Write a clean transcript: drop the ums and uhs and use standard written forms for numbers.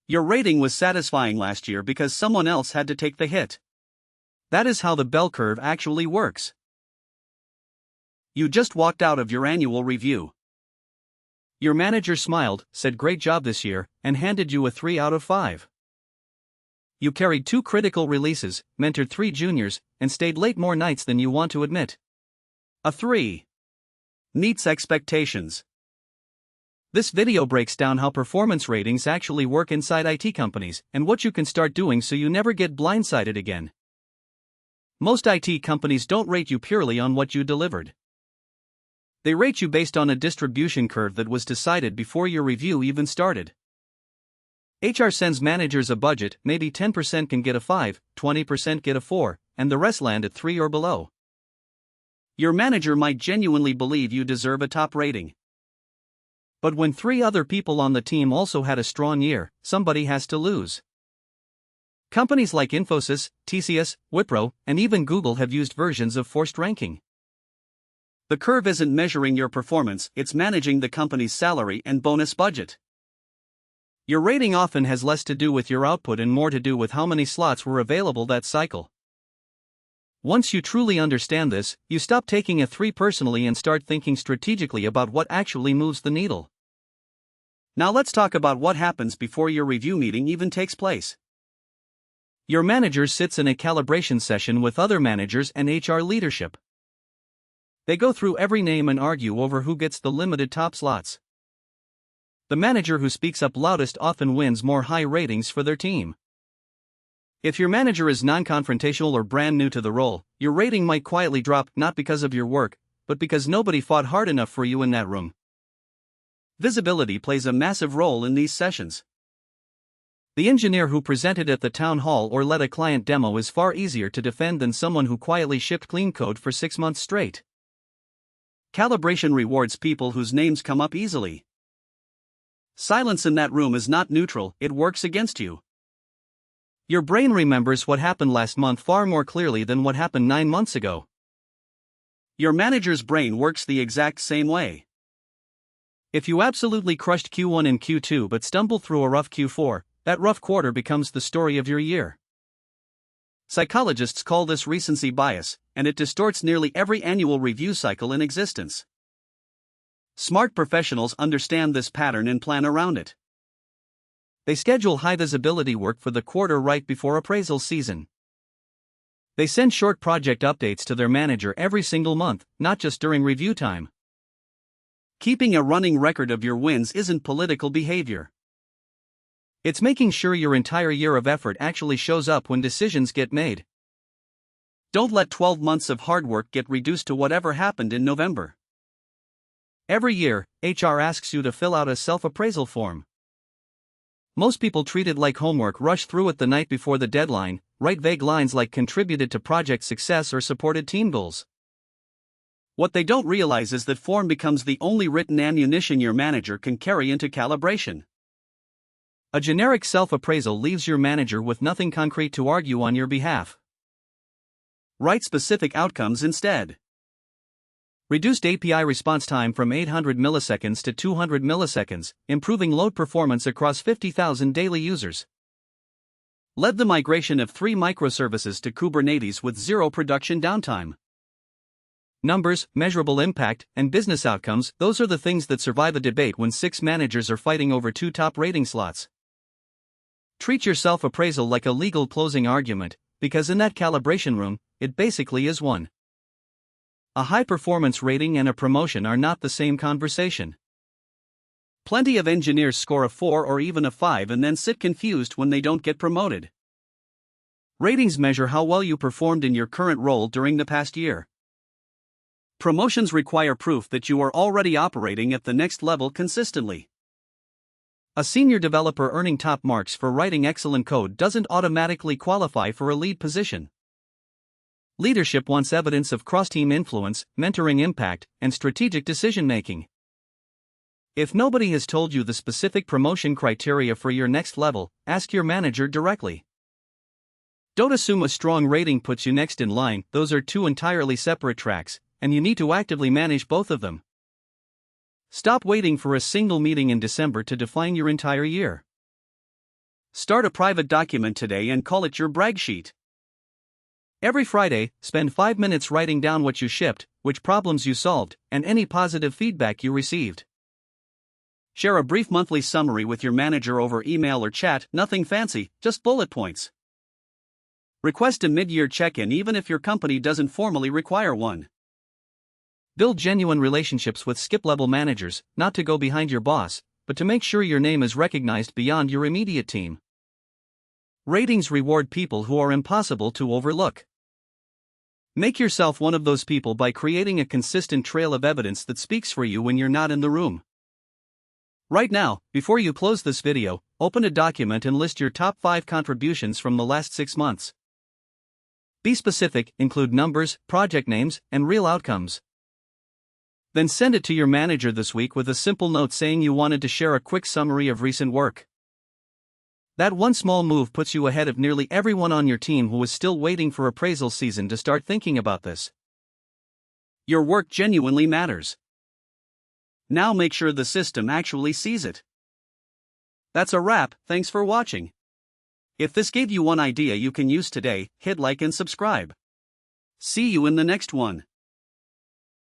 Your rating was satisfying last year because someone else had to take the hit. That is how the bell curve actually works. You just walked out of your annual review. Your manager smiled, said great job this year, and handed you a 3 out of 5. You carried 2 critical releases, mentored 3 juniors, and stayed late more nights than you want to admit. A 3 meets expectations. This video breaks down how performance ratings actually work inside IT companies and what you can start doing so you never get blindsided again. Most IT companies don't rate you purely on what you delivered. They rate you based on a distribution curve that was decided before your review even started. HR sends managers a budget, maybe 10% can get a 5, 20% get a 4, and the rest land at 3 or below. Your manager might genuinely believe you deserve a top rating. But when 3 other people on the team also had a strong year, somebody has to lose. Companies like Infosys, TCS, Wipro, and even Google have used versions of forced ranking. The curve isn't measuring your performance, it's managing the company's salary and bonus budget. Your rating often has less to do with your output and more to do with how many slots were available that cycle. Once you truly understand this, you stop taking a 3 personally and start thinking strategically about what actually moves the needle. Now let's talk about what happens before your review meeting even takes place. Your manager sits in a calibration session with other managers and HR leadership. They go through every name and argue over who gets the limited top slots. The manager who speaks up loudest often wins more high ratings for their team. If your manager is non-confrontational or brand new to the role, your rating might quietly drop not because of your work, but because nobody fought hard enough for you in that room. Visibility plays a massive role in these sessions. The engineer who presented at the town hall or led a client demo is far easier to defend than someone who quietly shipped clean code for 6 months straight. Calibration rewards people whose names come up easily. Silence in that room is not neutral, it works against you. Your brain remembers what happened last month far more clearly than what happened 9 months ago. Your manager's brain works the exact same way. If you absolutely crushed Q1 and Q2 but stumbled through a rough Q4, that rough quarter becomes the story of your year. Psychologists call this recency bias, and it distorts nearly every annual review cycle in existence. Smart professionals understand this pattern and plan around it. They schedule high-visibility work for the quarter right before appraisal season. They send short project updates to their manager every single month, not just during review time. Keeping a running record of your wins isn't political behavior. It's making sure your entire year of effort actually shows up when decisions get made. Don't let 12 months of hard work get reduced to whatever happened in November. Every year, HR asks you to fill out a self-appraisal form. Most people treat it like homework, rush through it the night before the deadline, write vague lines like contributed to project success or supported team goals. What they don't realize is that form becomes the only written ammunition your manager can carry into calibration. A generic self-appraisal leaves your manager with nothing concrete to argue on your behalf. Write specific outcomes instead. Reduced API response time from 800 milliseconds to 200 milliseconds, improving load performance across 50,000 daily users. Led the migration of 3 microservices to Kubernetes with 0 production downtime. Numbers, measurable impact, and business outcomes, those are the things that survive a debate when 6 managers are fighting over 2 top rating slots. Treat your self-appraisal like a legal closing argument, because in that calibration room, it basically is one. A high-performance rating and a promotion are not the same conversation. Plenty of engineers score a 4 or even a 5 and then sit confused when they don't get promoted. Ratings measure how well you performed in your current role during the past year. Promotions require proof that you are already operating at the next level consistently. A senior developer earning top marks for writing excellent code doesn't automatically qualify for a lead position. Leadership wants evidence of cross-team influence, mentoring impact, and strategic decision-making. If nobody has told you the specific promotion criteria for your next level, ask your manager directly. Don't assume a strong rating puts you next in line, those are 2 entirely separate tracks, and you need to actively manage both of them. Stop waiting for a single meeting in December to define your entire year. Start a private document today and call it your brag sheet. Every Friday, spend 5 minutes writing down what you shipped, which problems you solved, and any positive feedback you received. Share a brief monthly summary with your manager over email or chat, nothing fancy, just bullet points. Request a mid-year check-in even if your company doesn't formally require one. Build genuine relationships with skip-level managers, not to go behind your boss, but to make sure your name is recognized beyond your immediate team. Ratings reward people who are impossible to overlook. Make yourself one of those people by creating a consistent trail of evidence that speaks for you when you're not in the room. Right now, before you close this video, open a document and list your top 5 contributions from the last 6 months. Be specific, include numbers, project names, and real outcomes. Then send it to your manager this week with a simple note saying you wanted to share a quick summary of recent work. That one small move puts you ahead of nearly everyone on your team who is still waiting for appraisal season to start thinking about this. Your work genuinely matters. Now make sure the system actually sees it. That's a wrap, thanks for watching. If this gave you one idea you can use today, hit like and subscribe. See you in the next one.